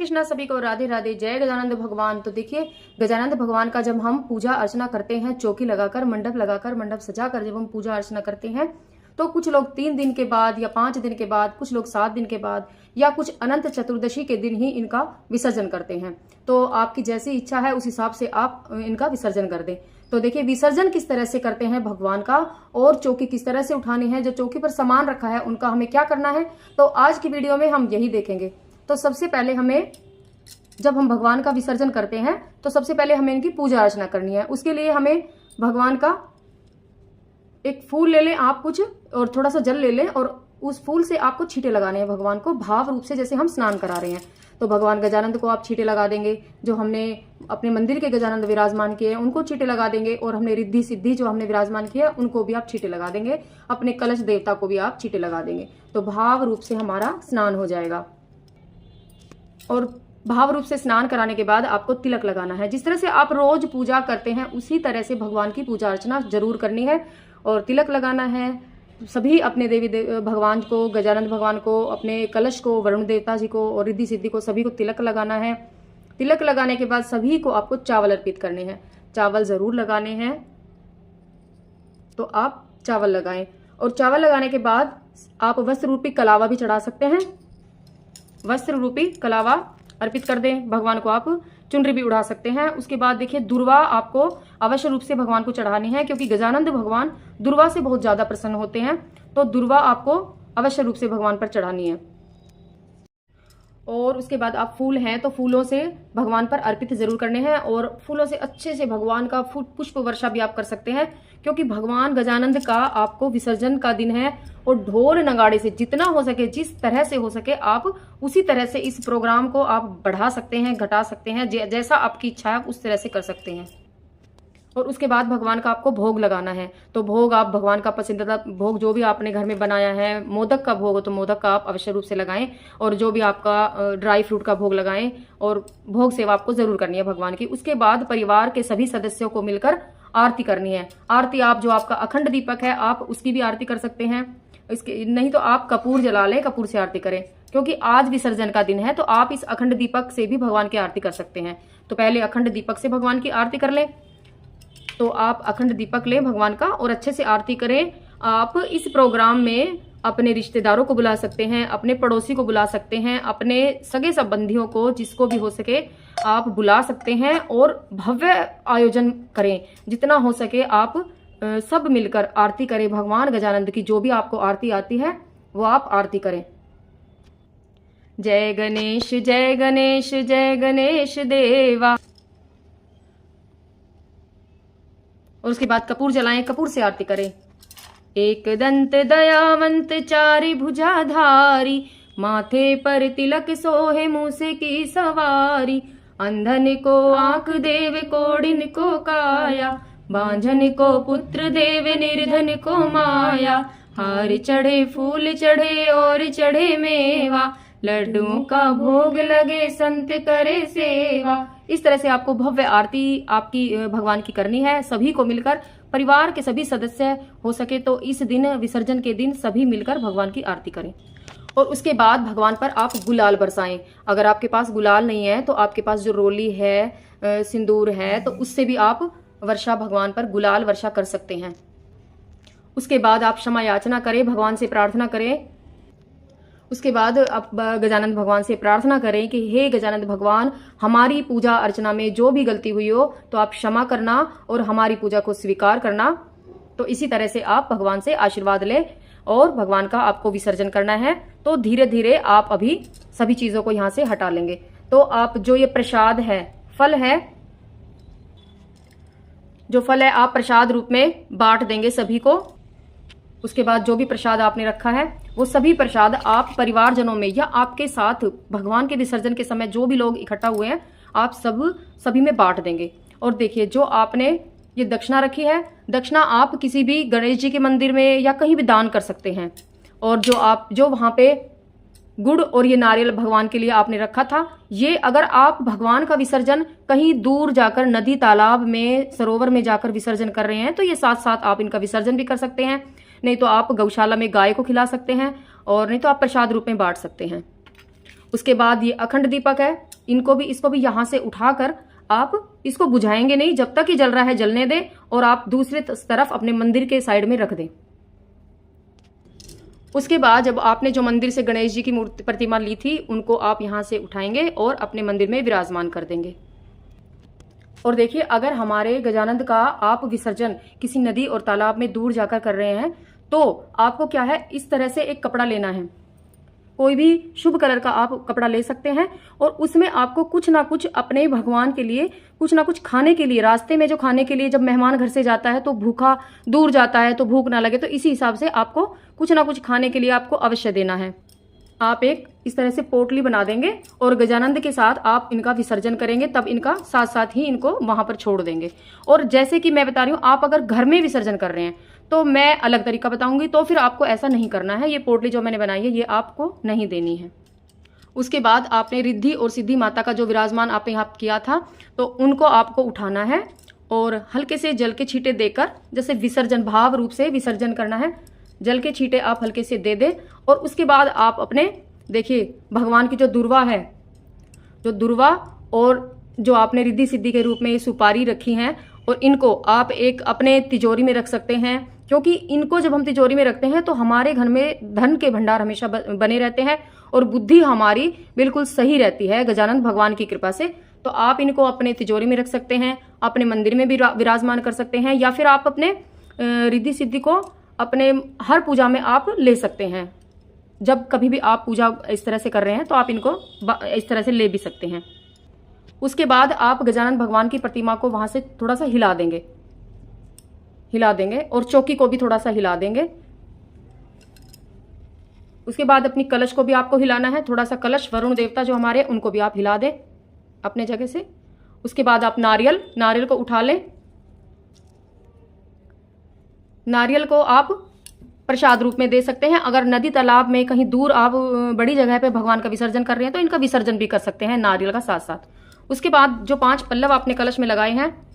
कृष्णा, सभी को राधे राधे, जय गजानंद भगवान। तो देखिए, गजानंद भगवान का जब हम पूजा अर्चना करते हैं, चौकी लगाकर मंडप सजाकर जब हम पूजा अर्चना करते हैं, तो कुछ लोग 3 दिन के बाद या 5 दिन के बाद, कुछ लोग 7 दिन के बाद या कुछ अनंत चतुर्दशी के दिन ही इनका विसर्जन करते हैं। तो आपकी जैसी इच्छा है उस हिसाब से आप इनका विसर्जन कर दें। तो देखिए, विसर्जन किस तरह से करते हैं भगवान का और चौकी किस तरह से उठानी है, जो चौकी पर सामान रखा है उनका हमें क्या करना है, तो आज की वीडियो में हम यही देखेंगे। तो सबसे पहले हमें, जब हम भगवान का विसर्जन करते हैं तो सबसे पहले हमें इनकी पूजा अर्चना करनी है। उसके लिए हमें भगवान का एक फूल ले लें आप कुछ, और थोड़ा सा जल ले लें, और उस फूल से आपको छींटे लगाने हैं भगवान को, भाव रूप से, जैसे हम स्नान करा रहे हैं। तो भगवान गजानंद को आप छींटे लगा देंगे, जो हमने अपने मंदिर के गजानंद विराजमान किए हैं उनको छींटे लगा देंगे, और हमने रिद्धि सिद्धि जो हमने विराजमान किया उनको भी आप छींटे लगा देंगे, अपने कलश देवता को भी आप छींटे लगा देंगे। तो भाव रूप से हमारा स्नान हो जाएगा। और भाव रूप से स्नान कराने के बाद आपको तिलक लगाना है। जिस तरह से आप रोज पूजा करते हैं उसी तरह से भगवान की पूजा अर्चना जरूर करनी है, और तिलक लगाना है। सभी अपने देवी भगवान को, गजानंद भगवान को, अपने कलश को, वरुण देवता जी को और रिद्धि सिद्धि को, सभी को तिलक लगाना है। तिलक लगाने के बाद सभी को आपको चावल अर्पित करने हैं। चावल जरूर लगाने हैं, तो आप चावल लगाएं। और चावल लगाने के बाद आप वस्त्र रूपी कलावा भी चढ़ा सकते हैं। वस्त्र रूपी कलावा अर्पित कर दें भगवान को। आप चुनरी भी उड़ा सकते हैं। उसके बाद देखिए, दुर्वा आपको अवश्य रूप से भगवान को चढ़ानी है, क्योंकि गजानंद भगवान दुर्वा से बहुत ज्यादा प्रसन्न होते हैं। तो दुर्वा आपको अवश्य रूप से भगवान पर चढ़ानी है। और उसके बाद आप फूल हैं तो फूलों से भगवान पर अर्पित जरूर करने हैं, और फूलों से अच्छे से भगवान का पुष्प वर्षा भी आप कर सकते हैं, क्योंकि भगवान गजानंद का आपको विसर्जन का दिन है। और ढोल नगाड़े से जितना हो सके, जिस तरह से हो सके, आप उसी तरह से इस प्रोग्राम को आप बढ़ा सकते हैं, घटा सकते हैं, जैसा आपकी इच्छा है उस तरह से कर सकते हैं। और उसके बाद भगवान का आपको भोग लगाना है। तो भोग आप भगवान का पसंदीदा भोग जो भी आपने घर में बनाया है, मोदक का भोग हो तो मोदक का आप अवश्य रूप से लगाएं, और जो भी आपका ड्राई फ्रूट का भोग लगाएं, और भोग सेवा आपको जरूर करनी है भगवान की। उसके बाद परिवार के सभी सदस्यों को मिलकर आरती करनी है। आरती आप, जो आपका अखंड दीपक है, आप उसकी भी आरती कर सकते हैं। इसके नहीं तो आप कपूर जला लें, कपूर से आरती करें, क्योंकि आज विसर्जन का दिन है। तो आप इस अखंड दीपक से भी भगवान की आरती कर सकते हैं। तो पहले अखंड दीपक से भगवान की आरती कर लें। तो आप अखंड दीपक लें भगवान का और अच्छे से आरती करें। आप इस प्रोग्राम में अपने रिश्तेदारों को बुला सकते हैं, अपने पड़ोसी को बुला सकते हैं, अपने सगे संबंधियों को, जिसको भी हो सके आप बुला सकते हैं, और भव्य आयोजन करें। जितना हो सके आप सब मिलकर आरती करें भगवान गजानंद की। जो भी आपको आरती आती है वो आप आरती करें। जय गणेश जय गणेश जय गणेश देवा। और उसके बाद कपूर जलाएं, कपूर से आरती करें। एक दंत दयावंत चारि भुजाधारी, माथे पर तिलक सोहे मूसे की सवारी। अंधन को आंख देव, कोढ़िन को काया, बांझन को पुत्र देव, निर्धन को माया। हार चढ़े फूल चढ़े और चढ़े मेवा, लड्डुओं का भोग लगे संत करे सेवा। इस तरह से आपको भव्य आरती आपकी भगवान की करनी है। सभी को मिलकर, परिवार के सभी सदस्य हो सके तो इस दिन, विसर्जन के दिन, सभी मिलकर भगवान की आरती करें। और उसके बाद भगवान पर आप गुलाल बरसाएं। अगर आपके पास गुलाल नहीं है तो आपके पास जो रोली है, सिंदूर है, तो उससे भी आप वर्षा, भगवान पर गुलाल वर्षा कर सकते हैं। उसके बाद आप क्षमा याचना करें, भगवान से प्रार्थना करें। उसके बाद आप गजानंद भगवान से प्रार्थना करें कि हे गजानंद भगवान, हमारी पूजा अर्चना में जो भी गलती हुई हो तो आप क्षमा करना और हमारी पूजा को स्वीकार करना। तो इसी तरह से आप भगवान से आशीर्वाद लें, और भगवान का आपको विसर्जन करना है। तो धीरे धीरे आप अभी सभी चीजों को यहाँ से हटा लेंगे। तो आप जो ये प्रसाद है, फल है, जो फल है आप प्रसाद रूप में बांट देंगे सभी को। उसके बाद जो भी प्रसाद आपने रखा है वो सभी प्रसाद आप परिवारजनों में या आपके साथ भगवान के विसर्जन के समय जो भी लोग इकट्ठा हुए हैं आप सभी में बांट देंगे। और देखिए, जो आपने ये दक्षिणा रखी है, दक्षिणा आप किसी भी गणेश जी के मंदिर में या कहीं भी दान कर सकते हैं। और जो वहां पे गुड़ और ये नारियल भगवान के लिए आपने रखा था, ये अगर आप भगवान का विसर्जन कहीं दूर जाकर, नदी तालाब में, सरोवर में जाकर विसर्जन कर रहे हैं, तो ये साथ साथ आप इनका विसर्जन भी कर सकते हैं। नहीं तो आप गौशाला में गाय को खिला सकते हैं, और नहीं तो आप प्रसाद रूप में बांट सकते हैं। उसके बाद ये अखंड दीपक है, इसको भी यहाँ से उठाकर आप इसको बुझाएंगे नहीं, जब तक ये जल रहा है जलने दें और आप दूसरे तरफ अपने मंदिर के साइड में रख दें। उसके बाद जब आपने जो मंदिर से गणेश जी की मूर्ति प्रतिमा ली थी उनको आप यहाँ से उठाएंगे और अपने मंदिर में विराजमान कर देंगे। और देखिए, अगर हमारे गजानंद का आप विसर्जन किसी नदी और तालाब में दूर जाकर कर रहे हैं तो आपको क्या है, इस तरह से एक कपड़ा लेना है, कोई भी शुभ कलर का आप कपड़ा ले सकते हैं और उसमें आपको कुछ ना कुछ अपने भगवान के लिए कुछ ना कुछ खाने के लिए, रास्ते में जो खाने के लिए, जब मेहमान घर से जाता है तो भूखा दूर जाता है तो भूख ना लगे, तो इसी हिसाब से आपको कुछ ना कुछ खाने के लिए आपको अवश्य देना है। आप एक इस तरह से पोटली बना देंगे और गजानंद के साथ आप इनका विसर्जन करेंगे, तब इनका साथ साथ ही इनको वहां पर छोड़ देंगे। और जैसे कि मैं बता रही हूँ, आप अगर घर में विसर्जन कर रहे हैं तो मैं अलग तरीका बताऊंगी, तो फिर आपको ऐसा नहीं करना है। ये पोटली जो मैंने बनाई है ये आपको नहीं देनी है। उसके बाद आपने रिद्धि और सिद्धि माता का जो विराजमान आपने यहाँ किया था तो उनको आपको उठाना है और हल्के से जल के छींटे देकर, जैसे विसर्जन भाव रूप से विसर्जन करना है, जल के छींटे आप हल्के से दे दें। और उसके बाद आप अपने, देखिए भगवान की जो दुर्वा है, जो दुर्वा और जो आपने रिद्धि सिद्धि के रूप में सुपारी रखी हैं, और इनको आप एक अपने तिजोरी में रख सकते हैं, क्योंकि इनको जब हम तिजोरी में रखते हैं तो हमारे घर में धन के भंडार हमेशा बने रहते हैं और बुद्धि हमारी बिल्कुल सही रहती है गजानंद भगवान की कृपा से। तो आप इनको अपने तिजोरी में रख सकते हैं, अपने मंदिर में भी विराजमान कर सकते हैं, या फिर आप अपने रिद्धि सिद्धि को अपने हर पूजा में आप ले सकते हैं। जब कभी भी आप पूजा इस तरह से कर रहे हैं तो आप इनको इस तरह से ले भी सकते हैं। उसके बाद आप गजानंद भगवान की प्रतिमा को वहां से थोड़ा सा हिला देंगे और चौकी को भी थोड़ा सा हिला देंगे। उसके बाद अपनी कलश को भी आपको हिलाना है, थोड़ा सा कलश, वरुण देवता जो हमारे, उनको भी आप हिला दें अपने जगह से। उसके बाद आप नारियल को उठा लें। नारियल को आप प्रसाद रूप में दे सकते हैं। अगर नदी तालाब में कहीं दूर आप बड़ी जगह पे भगवान का विसर्जन कर रहे हैं तो इनका विसर्जन भी कर सकते हैं नारियल का साथ साथ। उसके बाद जो 5 पल्लव आपने कलश में लगाए हैं,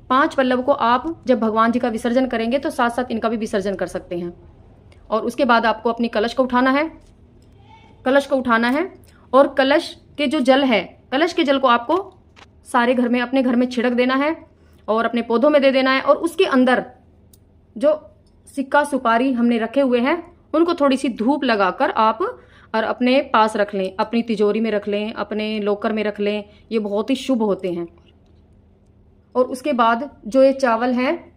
5 पल्लव को आप जब भगवान जी का विसर्जन करेंगे तो साथ साथ इनका भी विसर्जन कर सकते हैं। और उसके बाद आपको अपनी कलश को उठाना है और कलश के जो जल है, कलश के जल को आपको सारे घर में, अपने घर में छिड़क देना है और अपने पौधों में दे देना है। और उसके अंदर जो सिक्का सुपारी हमने रखे हुए हैं उनको थोड़ी सी धूप लगाकर आप और अपने पास रख लें, अपनी तिजोरी में रख लें, अपने लॉकर में रख लें, ये बहुत ही शुभ होते हैं। और उसके बाद जो ये चावल हैं,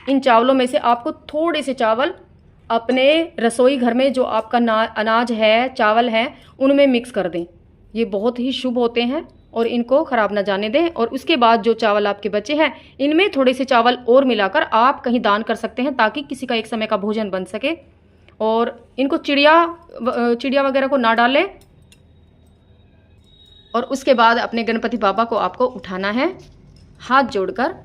इन चावलों में से आपको थोड़े से चावल अपने रसोई घर में जो आपका अनाज है, चावल है, उनमें मिक्स कर दें। ये बहुत ही शुभ होते हैं और इनको खराब ना जाने दें। और उसके बाद जो चावल आपके बचे हैं, इनमें थोड़े से चावल और मिलाकर आप कहीं दान कर सकते हैं, ताकि किसी का एक समय का भोजन बन सके। और इनको चिड़िया वगैरह को ना डालें। और उसके बाद अपने गणपति बाबा को आपको उठाना है हाथ जोड़कर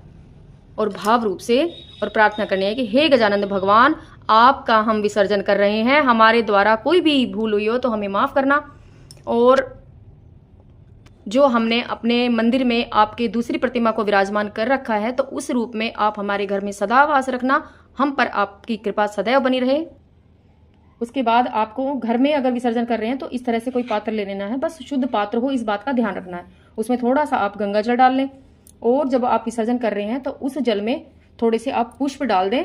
और भाव रूप से, और प्रार्थना करनी है कि हे गजानंद भगवान, आपका हम विसर्जन कर रहे हैं, हमारे द्वारा कोई भी भूल हुई हो तो हमें माफ़ करना। और जो हमने अपने मंदिर में आपके दूसरी प्रतिमा को विराजमान कर रखा है, तो उस रूप में आप हमारे घर में सदा वास रखना, हम पर आपकी कृपा सदैव बनी रहे। उसके बाद आपको घर में अगर विसर्जन कर रहे हैं तो इस तरह से कोई पात्र ले लेना है, बस शुद्ध पात्र हो, इस बात का ध्यान रखना है। उसमें थोड़ा सा आप गंगा जल डाल लें और जब आप विसर्जन कर रहे हैं तो उस जल में थोड़े से आप पुष्प डाल दें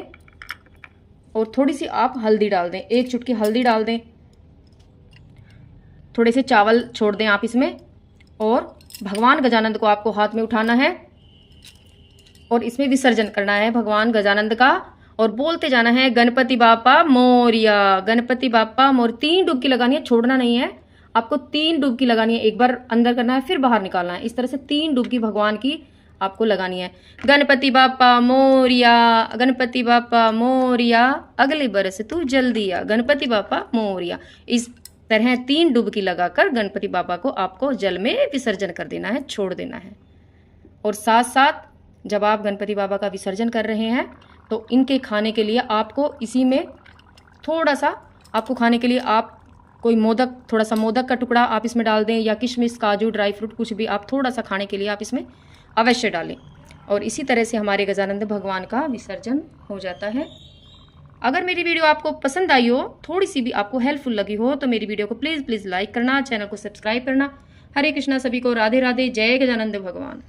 और थोड़ी सी आप हल्दी डाल दें, 1 चुटकी हल्दी डाल दें, थोड़े से चावल छोड़ दें आप इसमें। और भगवान गजानंद को आपको हाथ में उठाना है और इसमें विसर्जन करना है भगवान गजानंद का, और बोलते जाना है गणपति बापा मोरिया, गणपति बापा मोर। 3 डुबकी लगानी है, छोड़ना नहीं है आपको, 3 डुबकी लगानी है। एक बार अंदर करना है फिर बाहर निकालना है, इस तरह से 3 डुबकी भगवान की आपको लगानी है। गणपति बापा मोरिया, गणपति बापा मोरिया, अगले बरस तू जल्दी आ, गणपति बापा मोरिया। इस तरह 3 डुबकी लगाकर गणपति बाबा को आपको जल में विसर्जन कर देना है, छोड़ देना है। और साथ साथ जब आप गणपति बाबा का विसर्जन कर रहे हैं तो इनके खाने के लिए आपको इसी में थोड़ा सा, आपको खाने के लिए आप कोई मोदक, थोड़ा सा मोदक का टुकड़ा आप इसमें डाल दें, या किशमिश, काजू, ड्राई फ्रूट, कुछ भी आप थोड़ा सा खाने के लिए आप इसमें अवश्य डालें। और इसी तरह से हमारे गजानंद भगवान का विसर्जन हो जाता है। अगर मेरी वीडियो आपको पसंद आई हो, थोड़ी सी भी आपको हेल्पफुल लगी हो, तो मेरी वीडियो को प्लीज़ लाइक करना, चैनल को सब्सक्राइब करना। हरे कृष्णा, सभी को राधे राधे, जय गजानंद भगवान।